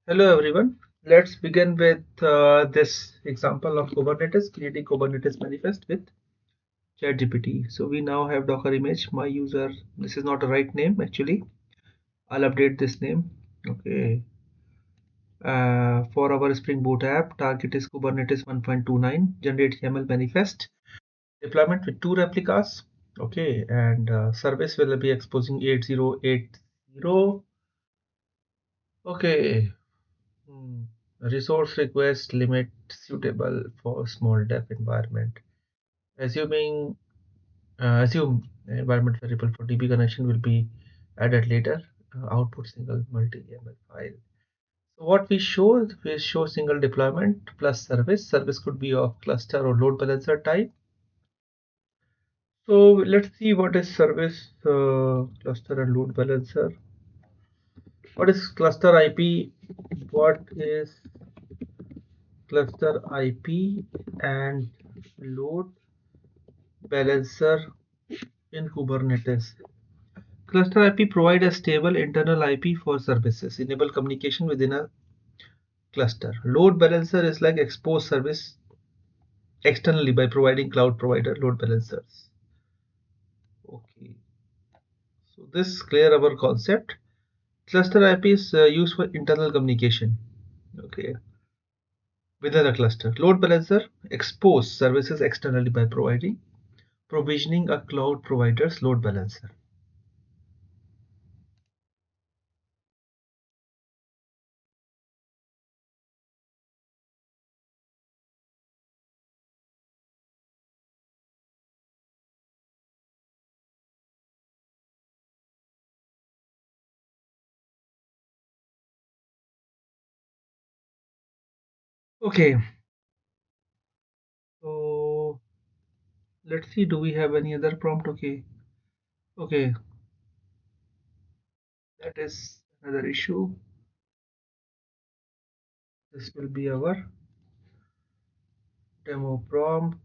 Hello everyone. Let's begin with this example of Kubernetes, creating Kubernetes manifest with ChatGPT. So we now have Docker image. My user, this is not the right name actually. I'll update this name. Okay. For our Spring Boot app, target is Kubernetes 1.29. Generate YAML manifest. Deployment with two replicas. Okay, and service will be exposing 8080. Okay. Hmm. Resource request limit suitable for small dev environment. Assume environment variable for DB connection will be added later. Output single multi-YAML file. So what we show single deployment plus service. Service could be of cluster or load balancer type. So let's see what is service, cluster and load balancer. What is cluster IP? What is cluster IP and load balancer in Kubernetes? Cluster IP provide a stable internal IP for services, enable communication within a cluster. Load balancer is like expose service externally by providing cloud provider load balancers. Okay, so this clear our concept. Cluster IP is used for internal communication. Okay, within a cluster. Load balancer expose services externally by provisioning a cloud provider's load balancer. Okay, so let's see, do we have any other prompt? Okay, that is another issue. This will be our demo prompt.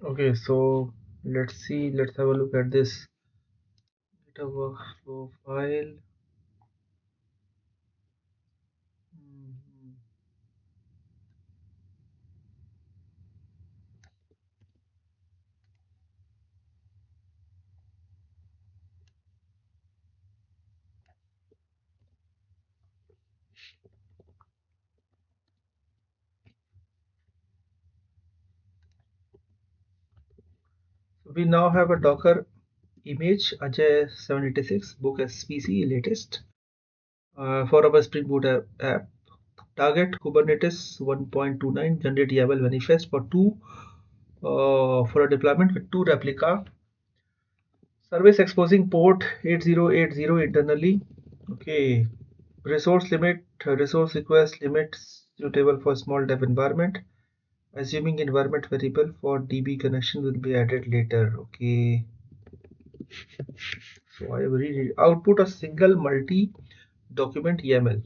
Okay, so let's have a look at this GitHub workflow file. Mhm. So we now have a Docker image Ajay 786 book SPC latest for our Spring Boot app. Target Kubernetes 1.29 generate YAML manifest for for a deployment with two replica. Service exposing port 8080 internally. Okay. Resource request limits suitable for small dev environment. Assuming environment variable for DB connection will be added later. Okay. So I will read it. Output a single multi document YAML.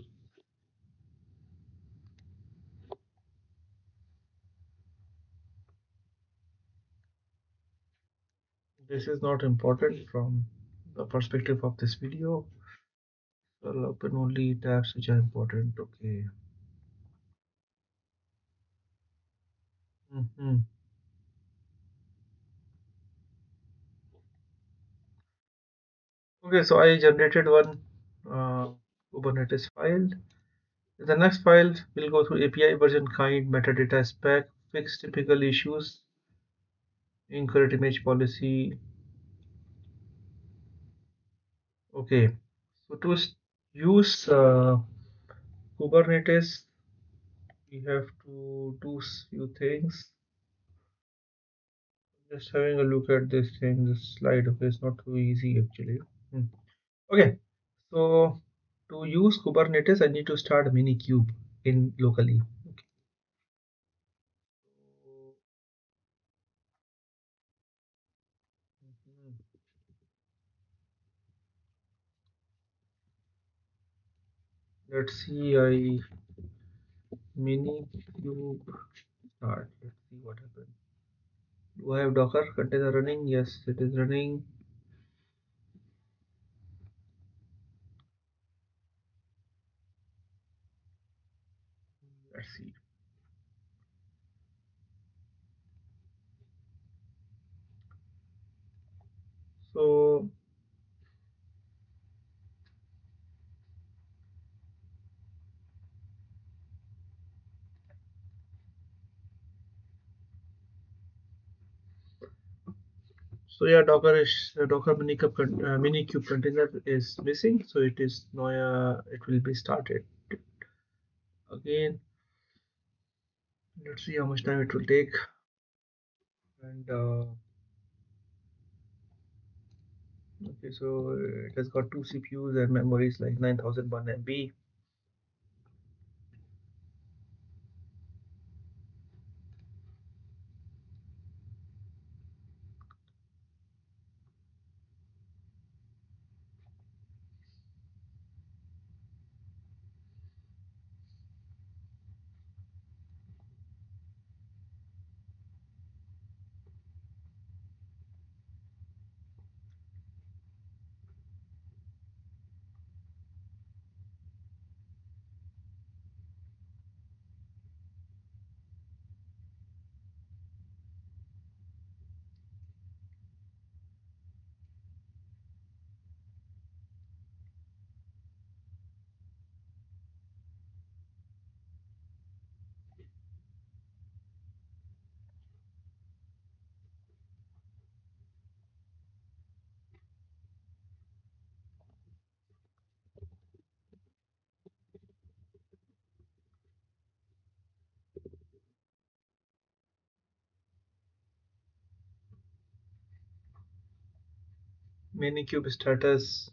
This is not important from the perspective of this video. So I'll open only tabs which are important. Okay. Mhm. Okay, so I generated one Kubernetes file. The next file will go through API version kind, metadata spec, fix typical issues, incorrect image policy. Okay, so to use Kubernetes, we have to do few things. Just having a look at this slide. Okay, it's not too easy actually. Hmm. Okay, so to use Kubernetes, I need to start a mini cube in locally. Okay. So, mhm. Let's see, I mini cube start. Let's see what happens. Do I have Docker container running? Yes, it is running. Let's see. So, yeah, Docker mini cube container is missing, so it is now it will be started again. Let's see how much time it will take. And okay, so it has got two CPUs and memories like 9001 MB. Minikube status.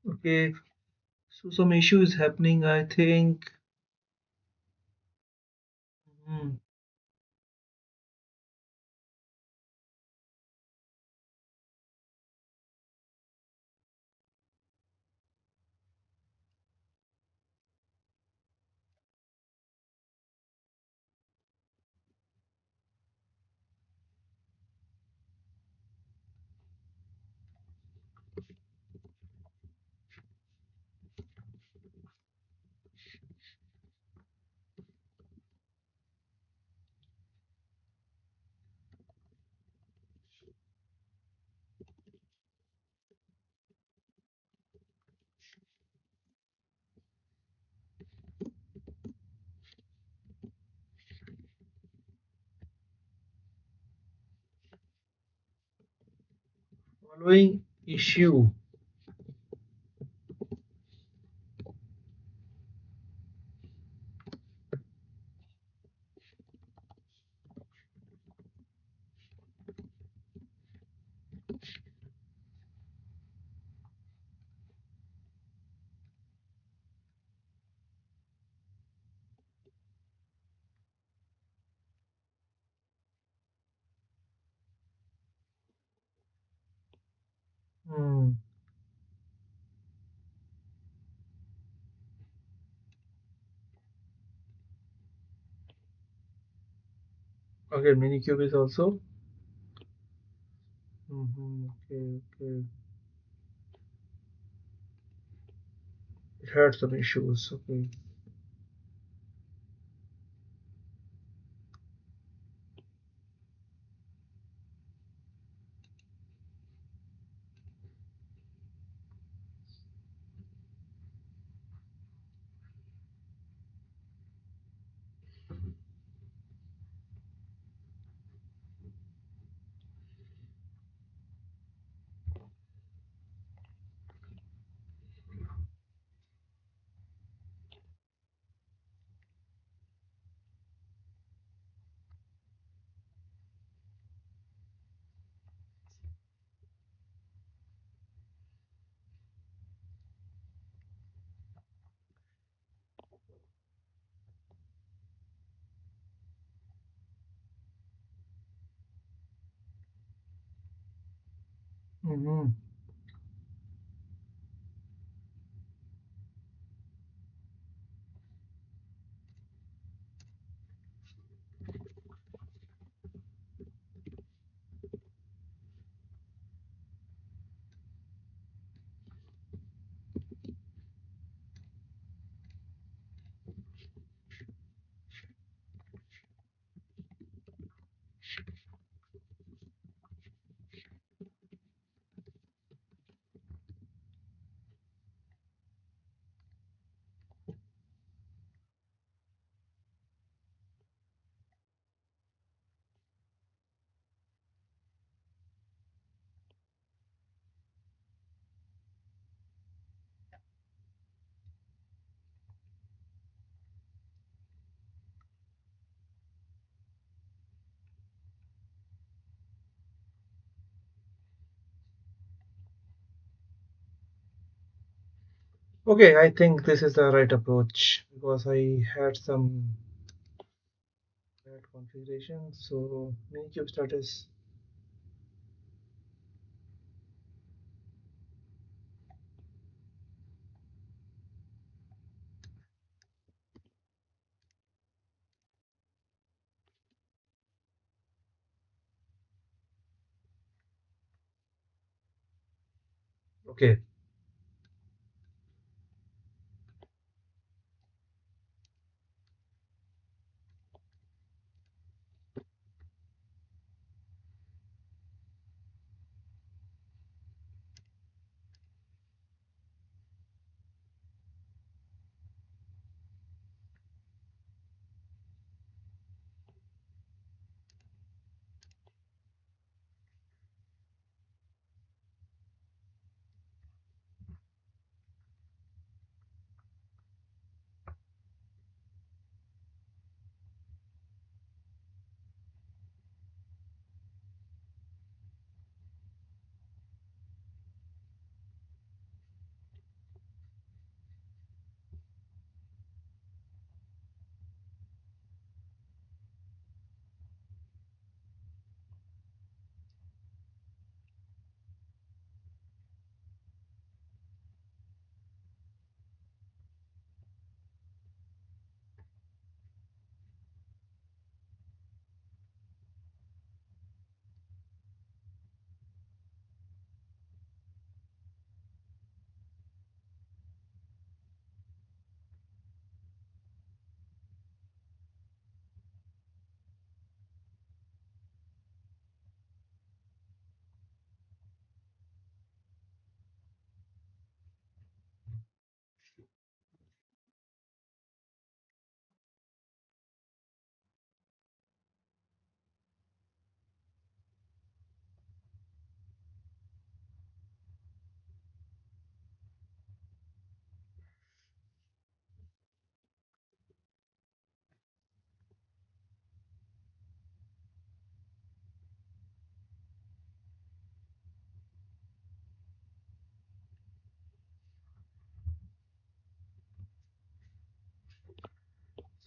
Okay, so some issue is happening, I think. Hmm. Following issue. Hmm. Okay, Minikube is also. Okay, okay. It had some issues. Okay. Mm-hmm. Okay, I think this is the right approach because I had some bad configuration. So Minikube status. Okay.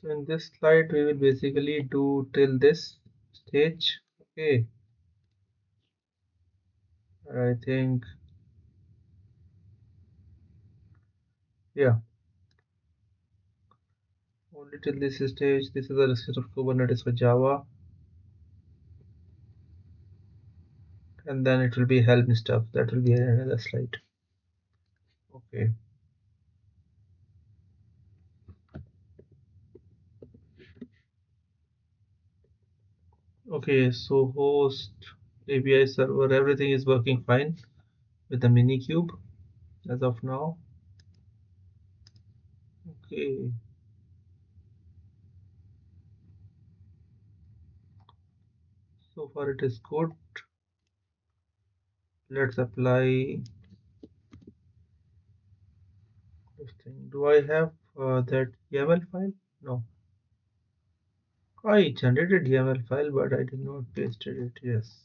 So in this slide, we will basically do till this stage. Okay. I think, yeah, only till this stage. This is the recipe of Kubernetes for Java. and then it will be help stuff. That will be another slide. Okay. Okay, so host, API server, everything is working fine with the Minikube as of now. Okay. So far it is good. Let's apply this thing. Do I have that YAML file? No. I generated YAML file, but I did not paste it. Yes.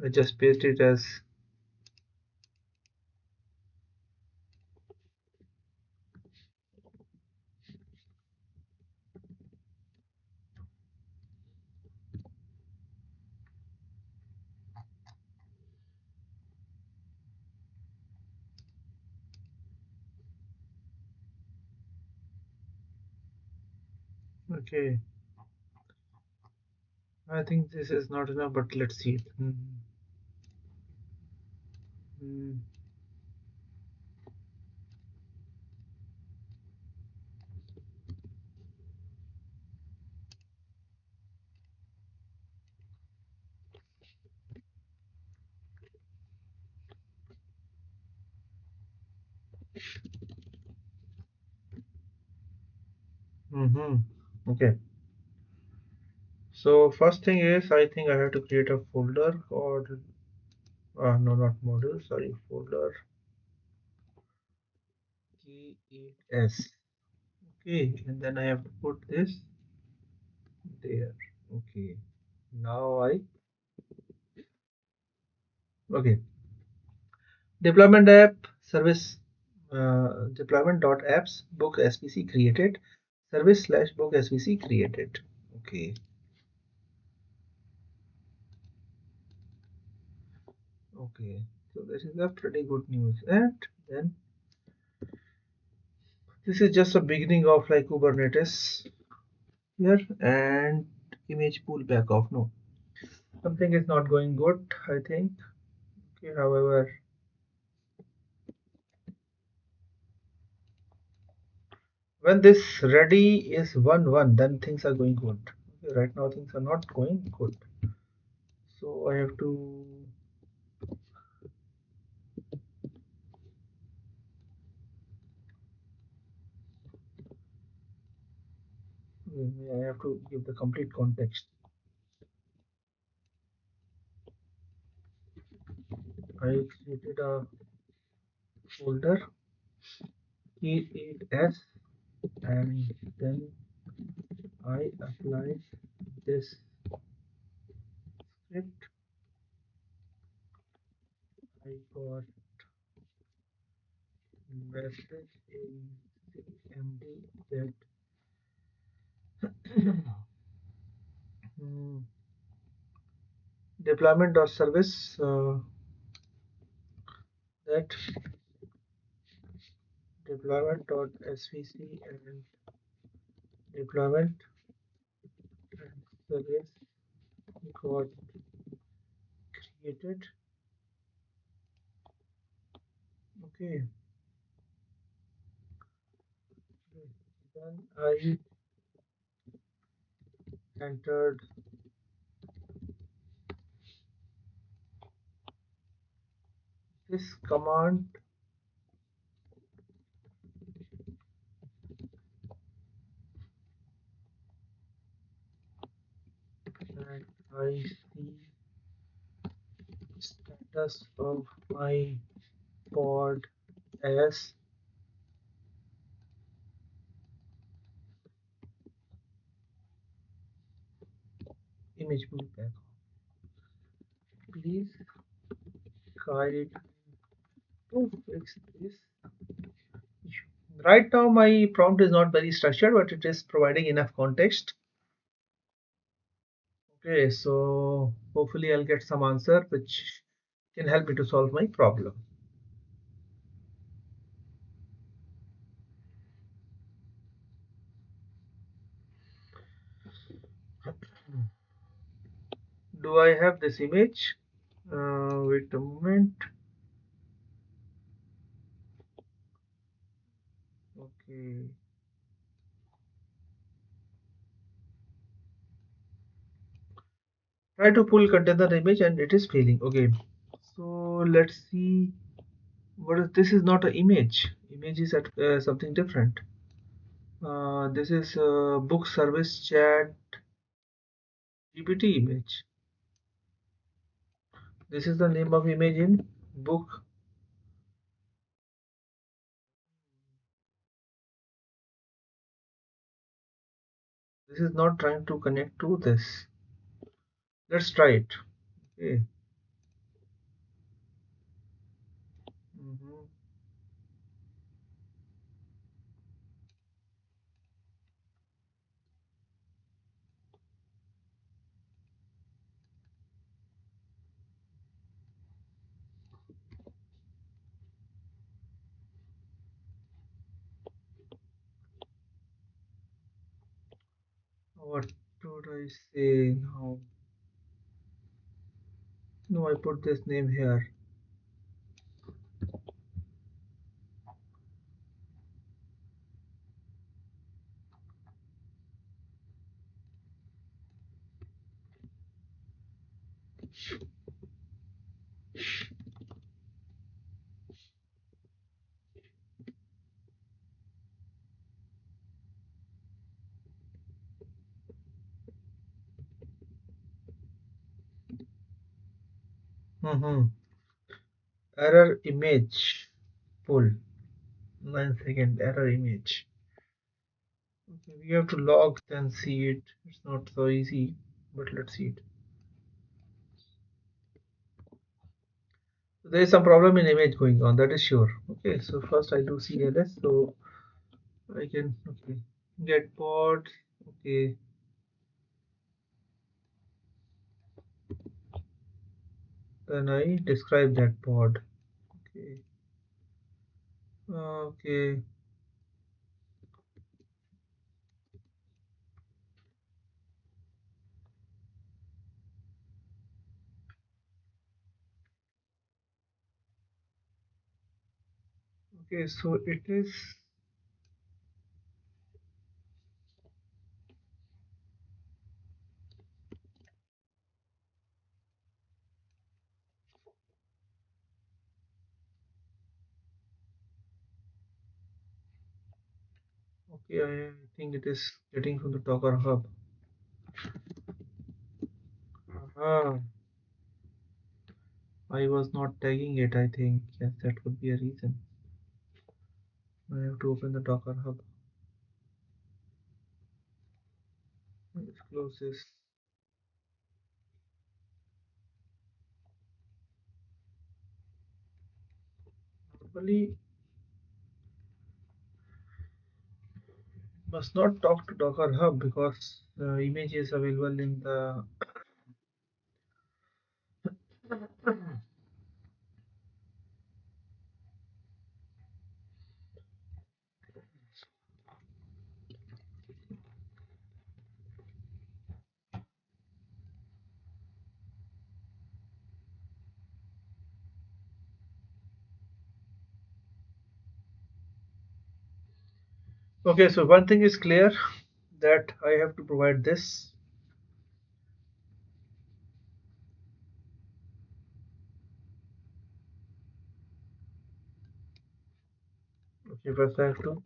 I just paste it as okay. I think this is not enough, but let's see. Mm, Okay. So first thing is I think I have to create a folder called no, not module, sorry, folder K8S. Okay, and then I have to put this there. Okay. Now I okay. Deployment app service deployment dot apps book SVC created service slash book SVC created. Okay. Okay. So this is a pretty good news. And then this is just a beginning of like Kubernetes here and image pool back off. No, something is not going good, I think. Okay, however, when this ready is 1-1, then things are going good. Okay, right now things are not going good. So I have to give the complete context. I created a folder E8S and then I applied this script. I got message in CMD that mm, deployment of service that deployment.svc and deployment and service got created. Okay, then I entered this command and I see status of my pod as image pool back. Please guide to fix this issue. Right now my prompt is not very structured, but it is providing enough context. Okay, so hopefully I'll get some answer which can help me to solve my problem. Do I have this image? Wait a moment. Okay. Try to pull container image and it is failing. Okay. So let's see. What is this? Is not an image. Image is at something different. This is book service chat GPT image. This is the name of image in book. This is not trying to connect to this. Let's try it. Okay. Mhm. What should I say now? No, I put this name here. Mm-hmm. Error image pull. 9 second error image. Okay, we have to log then see it. It's not so easy, but let's see it. There is some problem in image going on, that is sure. Okay, so first I do CLS, so I can get pod. Okay, then I describe that pod. Okay, okay, okay. So it is. Okay, I think it is getting from the Docker Hub. Ah, I was not tagging it. I think yes, that would be a reason. I have to open the Docker Hub. Let's close this. Normally, must not talk to Docker Hub because the image is available in the. Okay, so one thing is clear that I have to provide this. Okay, first I have to.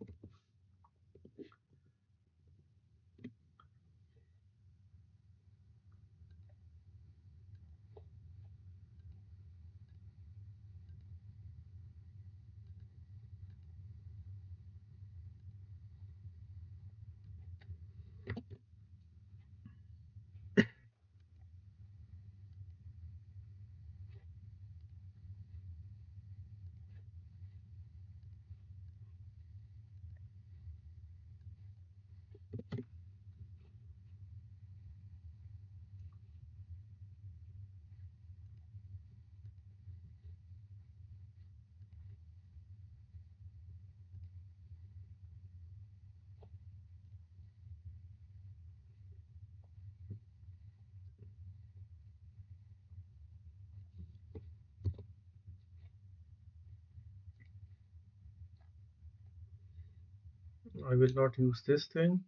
I will not use this thing.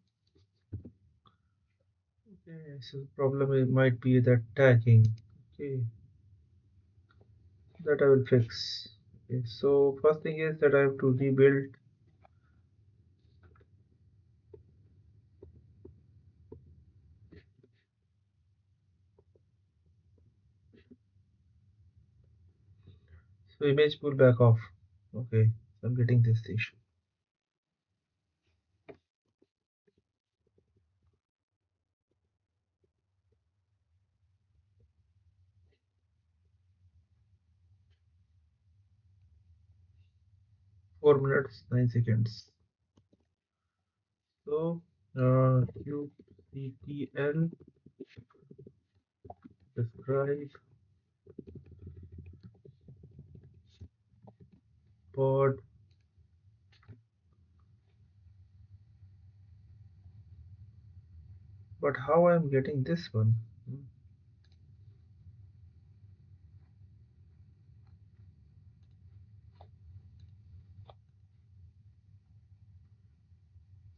Okay, so the problem might be that tagging. Okay, that I will fix. Okay, so first thing is that I have to rebuild. So image pull back off. Okay, so I'm getting this issue. Four minutes, 9 seconds. So UCTL describe pod, but how I'm getting this one?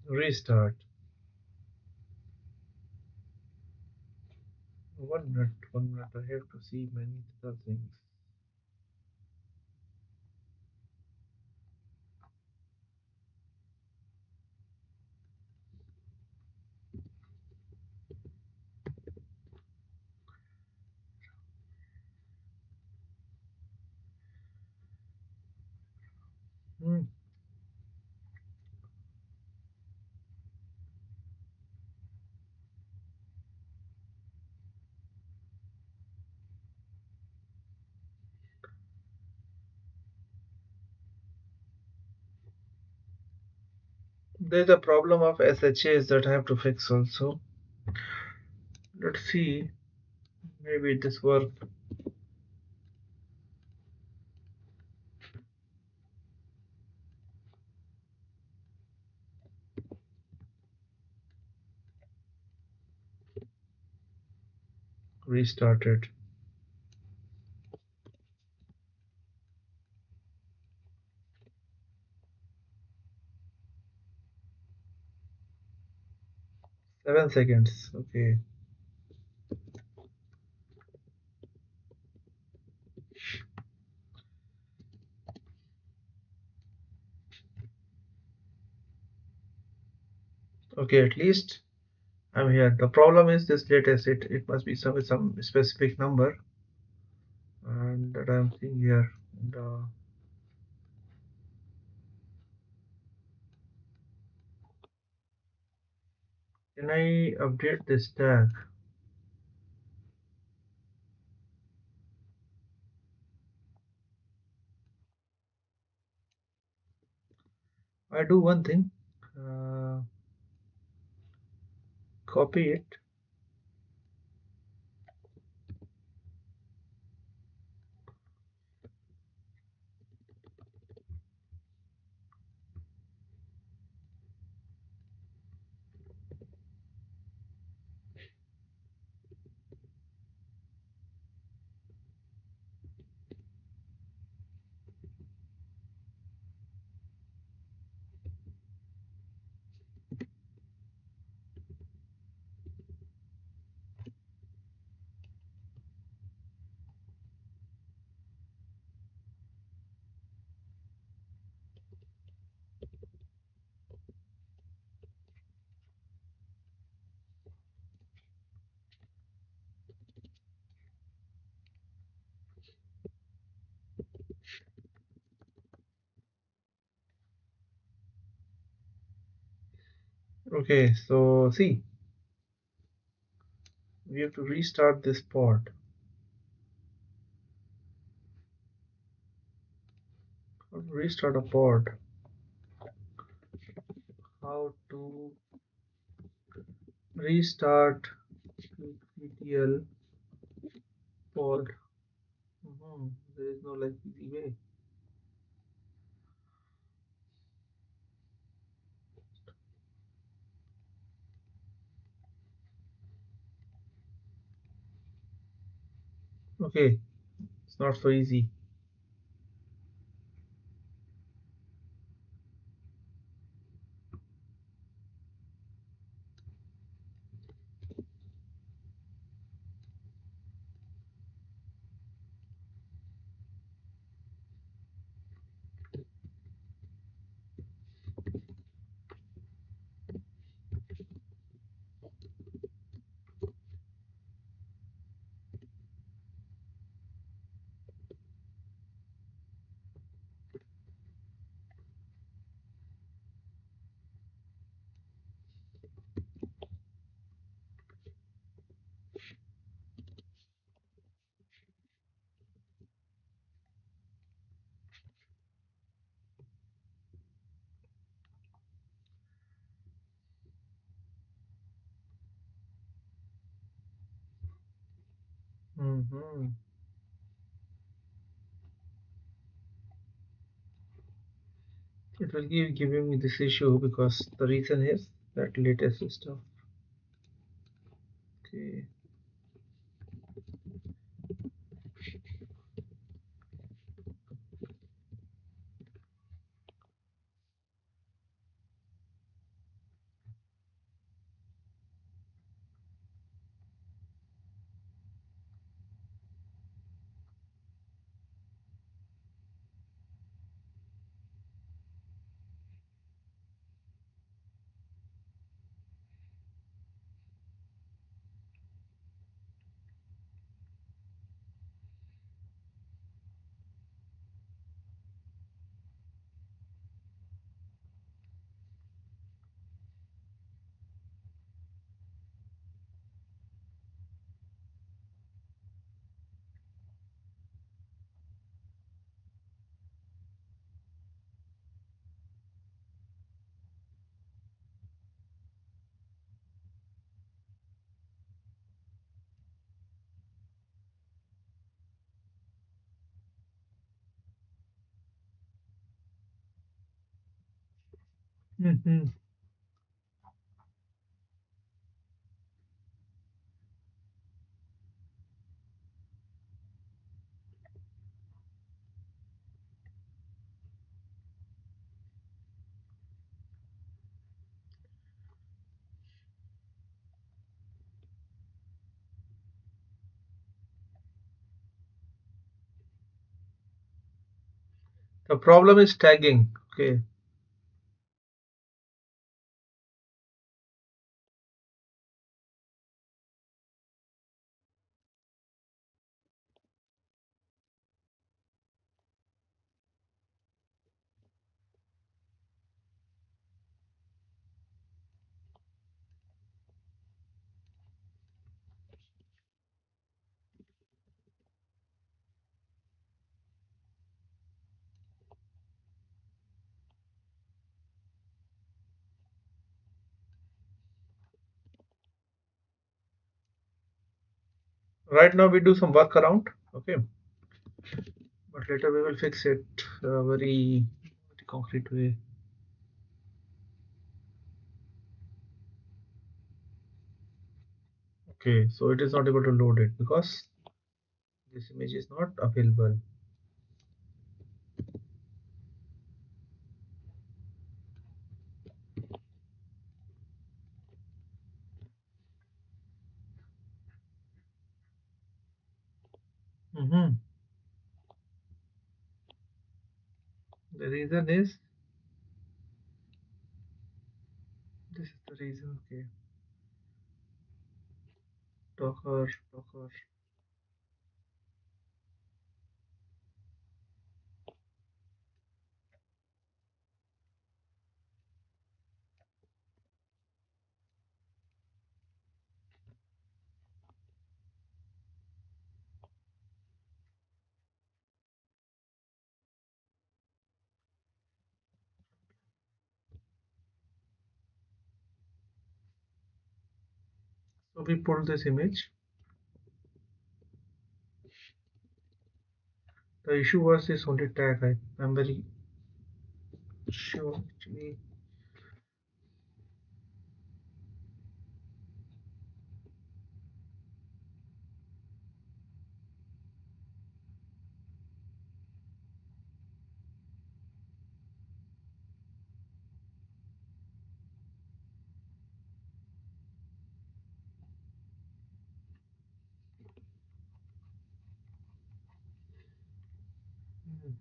Restart. 1 minute, 1 minute. I have to see many other things. Hmm. There's a problem of SHAs that I have to fix also. Let's see. Maybe this work. Restarted. – 7 seconds. Okay. Okay, at least I'm here. The problem is this latest. It must be some specific number, and that I'm seeing here. And, can I update this tag? I do one thing. Copy it. Okay, so see, we have to restart this pod. How to restart a pod? How to restart CTL pod? There is no like easy way. Okay, it's not so easy. Mhm. It will give giving me this issue because the reason is that latest stuff. Okay. Mhm. The problem is tagging. Okay. Right now we do some workaround. Okay. But later we will fix it very concrete way. Okay. So it is not able to load it because this image is not available. Mhm. The reason is this is the reason. Okay. Docker. So we pull this image. The issue was this only tag. I'm very sure actually. Mhm.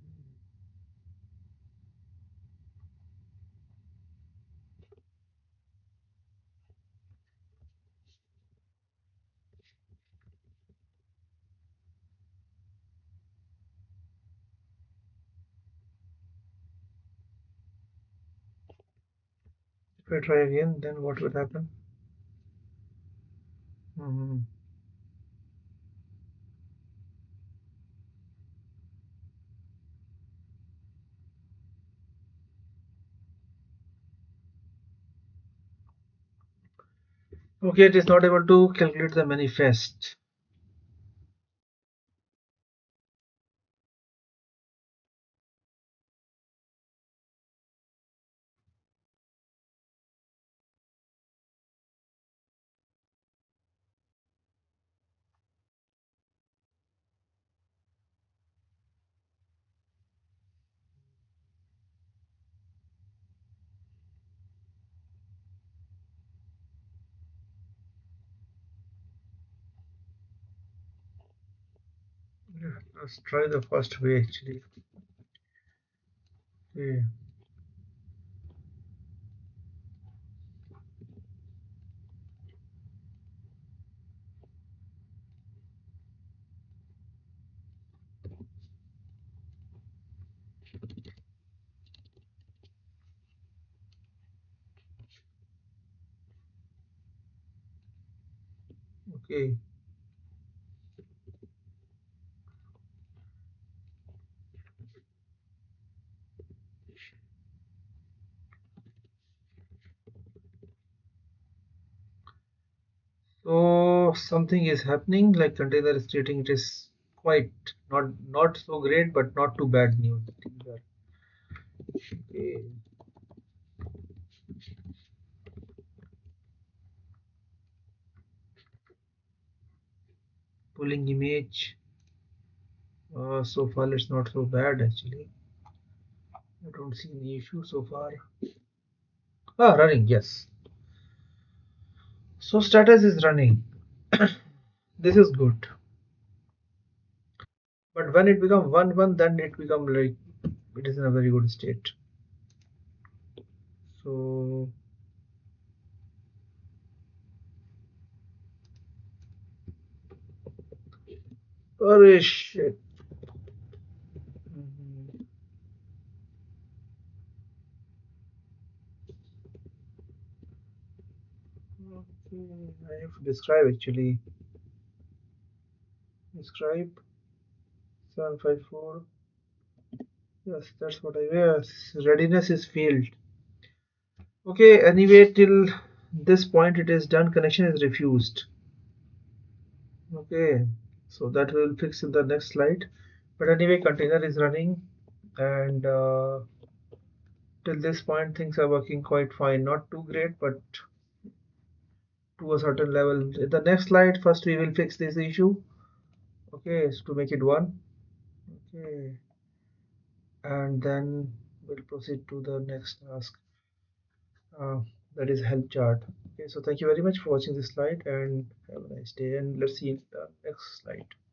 If I try again, then what will happen? Mhm. Okay, it is not able to calculate the manifest. Yeah, let's try the first way actually. Okay. Okay. So something is happening, like container is stating it is quite not so great, but not too bad news. Okay. Pulling image. So far it's not so bad actually. I don't see any issue so far. Ah, running, yes. So status is running. This is good. But when it become 1-1, then it become like it is in a very good state. So, oh shit. Mhm. Okay, I have to describe actually. Describe 754. Yes, that's what I yes. Readiness is failed. Okay, anyway, till this point it is done. Connection is refused. Okay, so that will fix in the next slide. But anyway, container is running, and till this point things are working quite fine. Not too great, but to a certain level. In the next slide, first we will fix this issue. Okay, so to make it one. Okay, and then we'll proceed to the next task. Uh, that is help chart. Okay, so thank you very much for watching this slide and have a nice day. And let's see the next slide.